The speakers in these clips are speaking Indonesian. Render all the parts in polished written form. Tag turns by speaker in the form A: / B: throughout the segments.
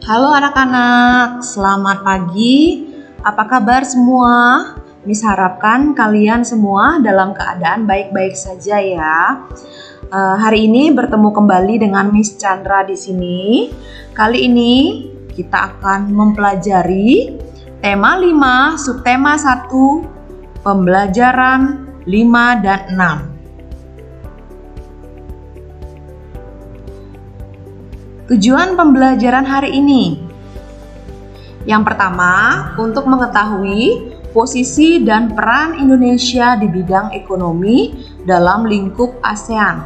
A: Halo anak-anak, selamat pagi. Apa kabar semua? Miss harapkan kalian semua dalam keadaan baik-baik saja ya. Hari ini bertemu kembali dengan Miss Chandra di sini. Kali ini kita akan mempelajari tema 5, subtema 1, pembelajaran 5 dan 6. Tujuan pembelajaran hari ini. Yang pertama, untuk mengetahui posisi dan peran Indonesia di bidang ekonomi dalam lingkup ASEAN.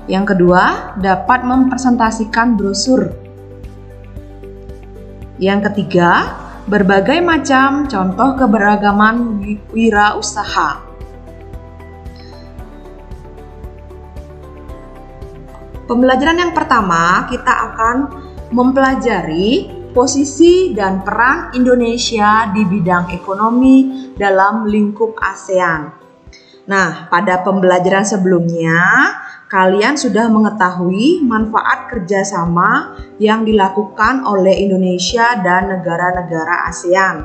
A: Yang kedua, dapat mempresentasikan brosur. Yang ketiga, berbagai macam contoh keberagaman wirausaha. Pembelajaran yang pertama, kita akan mempelajari posisi dan peran Indonesia di bidang ekonomi dalam lingkup ASEAN. Nah, pada pembelajaran sebelumnya, kalian sudah mengetahui manfaat kerjasama yang dilakukan oleh Indonesia dan negara-negara ASEAN.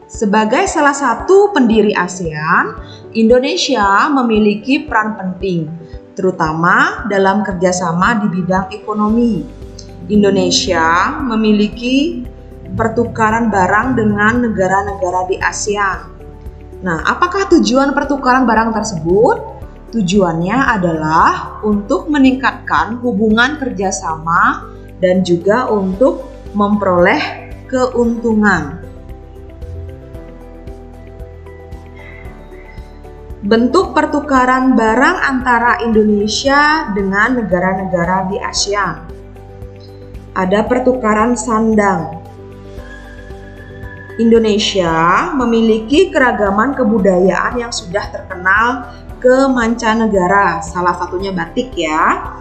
A: Sebagai salah satu pendiri ASEAN, Indonesia memiliki peran penting, terutama dalam kerjasama di bidang ekonomi. Indonesia memiliki pertukaran barang dengan negara-negara di ASEAN. Nah, apakah tujuan pertukaran barang tersebut? Tujuannya adalah untuk meningkatkan hubungan kerjasama dan juga untuk memperoleh keuntungan. Bentuk pertukaran barang antara Indonesia dengan negara-negara di ASEAN. Ada pertukaran sandang. Indonesia memiliki keragaman kebudayaan yang sudah terkenal ke mancanegara, salah satunya batik ya.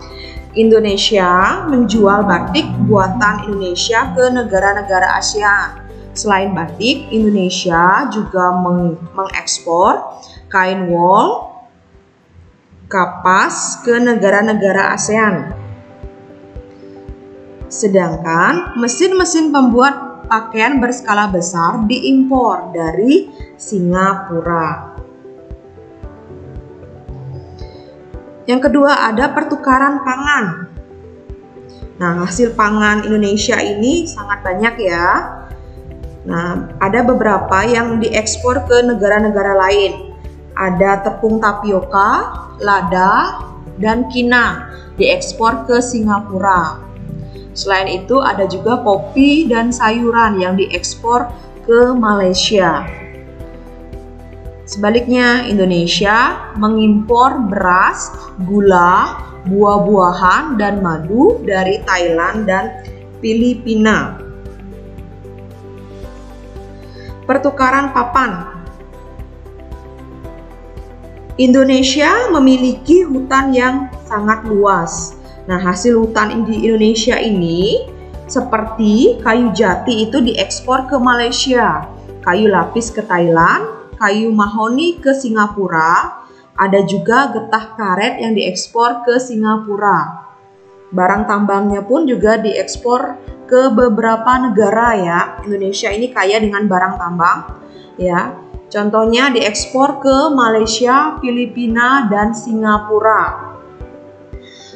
A: Indonesia menjual batik buatan Indonesia ke negara-negara ASEAN. Selain batik, Indonesia juga mengekspor kain wol, kapas ke negara-negara ASEAN. Sedangkan mesin-mesin pembuat pakaian berskala besar diimpor dari Singapura. Yang kedua, ada pertukaran pangan. Nah, hasil pangan Indonesia ini sangat banyak ya. Nah, ada beberapa yang diekspor ke negara-negara lain. Ada tepung tapioka, lada, dan kina diekspor ke Singapura. Selain itu ada juga kopi dan sayuran yang diekspor ke Malaysia. Sebaliknya, Indonesia mengimpor beras, gula, buah-buahan, dan madu dari Thailand dan Filipina. Pertukaran papan. Indonesia memiliki hutan yang sangat luas. Nah, hasil hutan di Indonesia ini seperti kayu jati itu diekspor ke Malaysia, kayu lapis ke Thailand, kayu mahoni ke Singapura, ada juga getah karet yang diekspor ke Singapura. Barang tambangnya pun juga diekspor ke beberapa negara ya. Indonesia ini kaya dengan barang tambang ya. Contohnya diekspor ke Malaysia, Filipina, dan Singapura.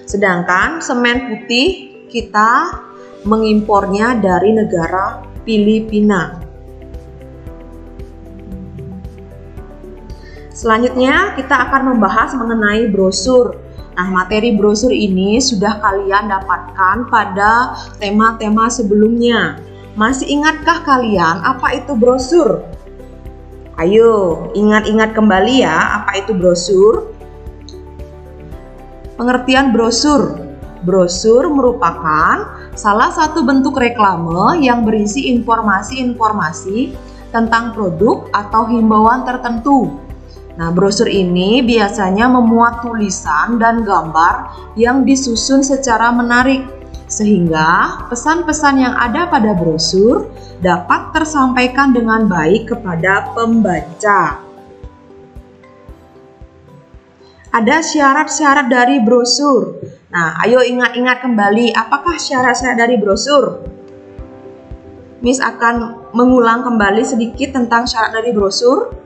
A: Sedangkan semen putih kita mengimpornya dari negara Filipina. Selanjutnya kita akan membahas mengenai brosur. Nah, materi brosur ini sudah kalian dapatkan pada tema-tema sebelumnya. Masih ingatkah kalian apa itu brosur? Ayo, ingat-ingat kembali ya, apa itu brosur? Pengertian brosur. Brosur merupakan salah satu bentuk reklame yang berisi informasi-informasi tentang produk atau himbauan tertentu. Nah, brosur ini biasanya memuat tulisan dan gambar yang disusun secara menarik, sehingga pesan-pesan yang ada pada brosur dapat tersampaikan dengan baik kepada pembaca. Ada syarat-syarat dari brosur. Nah, ayo ingat-ingat kembali, apakah syarat-syarat dari brosur? Miss akan mengulang kembali sedikit tentang syarat dari brosur.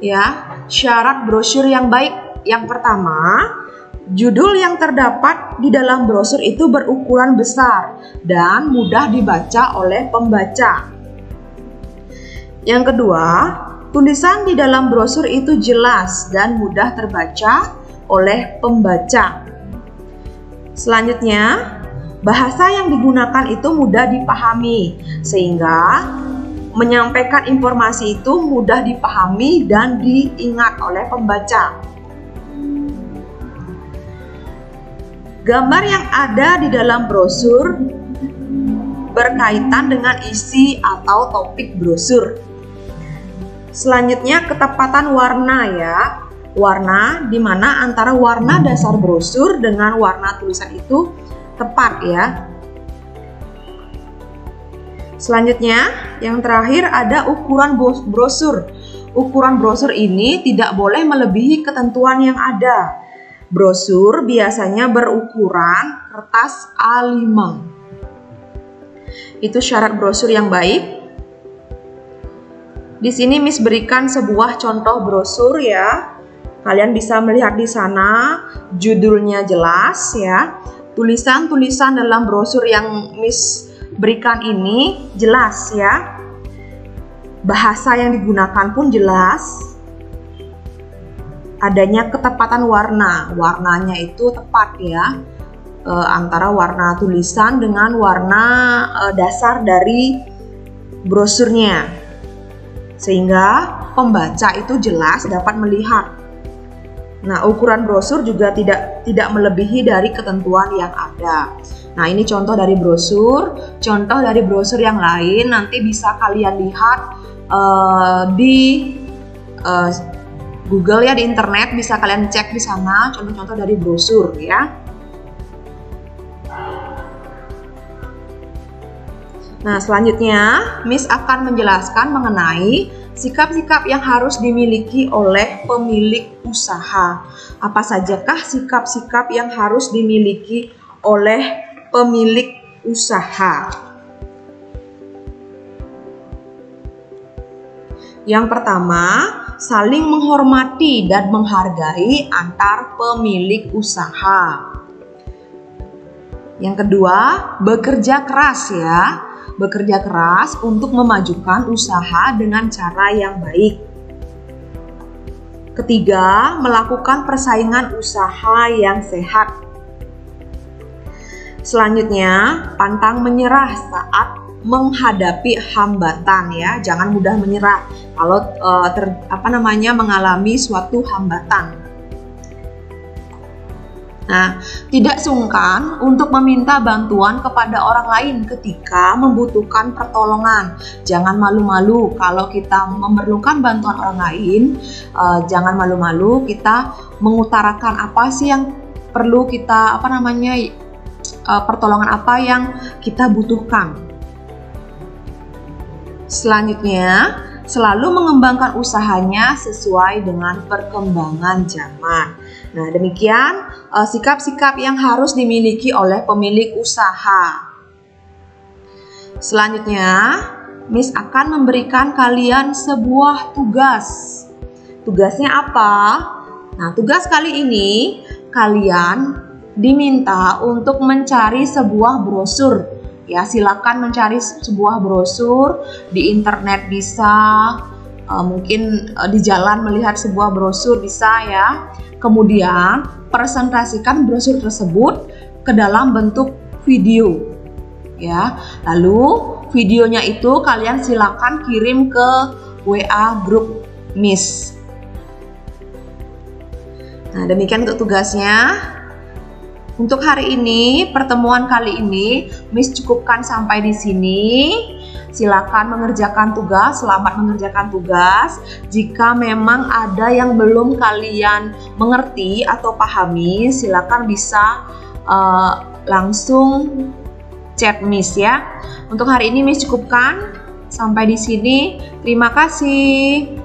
A: Ya, syarat brosur yang baik. Yang pertama, judul yang terdapat di dalam brosur itu berukuran besar dan mudah dibaca oleh pembaca. Yang kedua, tulisan di dalam brosur itu jelas dan mudah terbaca oleh pembaca. Selanjutnya, bahasa yang digunakan itu mudah dipahami, sehingga menyampaikan informasi itu mudah dipahami dan diingat oleh pembaca. Gambar yang ada di dalam brosur berkaitan dengan isi atau topik brosur. Selanjutnya, ketepatan warna ya. Warna di mana antara warna dasar brosur dengan warna tulisan itu tepat ya. Selanjutnya, yang terakhir ada ukuran brosur. Ukuran brosur ini tidak boleh melebihi ketentuan yang ada. Brosur biasanya berukuran kertas A5. Itu syarat brosur yang baik. Di sini Miss berikan sebuah contoh brosur ya. Kalian bisa melihat di sana judulnya jelas ya. Tulisan-tulisan dalam brosur yang Miss berikan ini jelas ya. Bahasa yang digunakan pun jelas. Adanya ketepatan warna. Warnanya itu tepat ya. Antara warna tulisan dengan warna dasar dari brosurnya. Sehingga pembaca itu jelas dapat melihat. Nah, ukuran brosur juga tidak melebihi dari ketentuan yang ada. Nah, ini contoh dari brosur. Contoh dari brosur yang lain nanti bisa kalian lihat di Google ya, di internet bisa kalian cek di sana contoh-contoh dari brosur ya. Nah, selanjutnya Miss akan menjelaskan mengenai sikap-sikap yang harus dimiliki oleh pemilik usaha. Apa sajakah sikap-sikap yang harus dimiliki oleh pemilik usaha? Yang pertama, saling menghormati dan menghargai antar pemilik usaha. Yang kedua, bekerja keras ya. Bekerja keras untuk memajukan usaha dengan cara yang baik. Ketiga, melakukan persaingan usaha yang sehat. Selanjutnya, pantang menyerah saat menghadapi hambatan ya. Jangan mudah menyerah kalau mengalami suatu hambatan. Nah, tidak sungkan untuk meminta bantuan kepada orang lain ketika membutuhkan pertolongan. Jangan malu-malu kalau kita memerlukan bantuan orang lain. Jangan malu-malu kita mengutarakan apa sih yang perlu kita pertolongan apa yang kita butuhkan. Selanjutnya, selalu mengembangkan usahanya sesuai dengan perkembangan zaman. Nah, demikian sikap-sikap yang harus dimiliki oleh pemilik usaha. Selanjutnya, Miss akan memberikan kalian sebuah tugas. Tugasnya apa? Nah, tugas kali ini kalian diminta untuk mencari sebuah brosur. Ya, silakan mencari sebuah brosur di internet bisa, mungkin di jalan melihat sebuah brosur bisa ya. Kemudian presentasikan brosur tersebut ke dalam bentuk video ya. Lalu videonya itu kalian silakan kirim ke WA grup Miss. Nah, demikian untuk tugasnya. Untuk hari ini, pertemuan kali ini Miss cukupkan sampai di sini. Silakan mengerjakan tugas, selamat mengerjakan tugas. Jika memang ada yang belum kalian mengerti atau pahami, silakan bisa langsung chat Miss ya. Untuk hari ini Miss cukupkan sampai di sini. Terima kasih.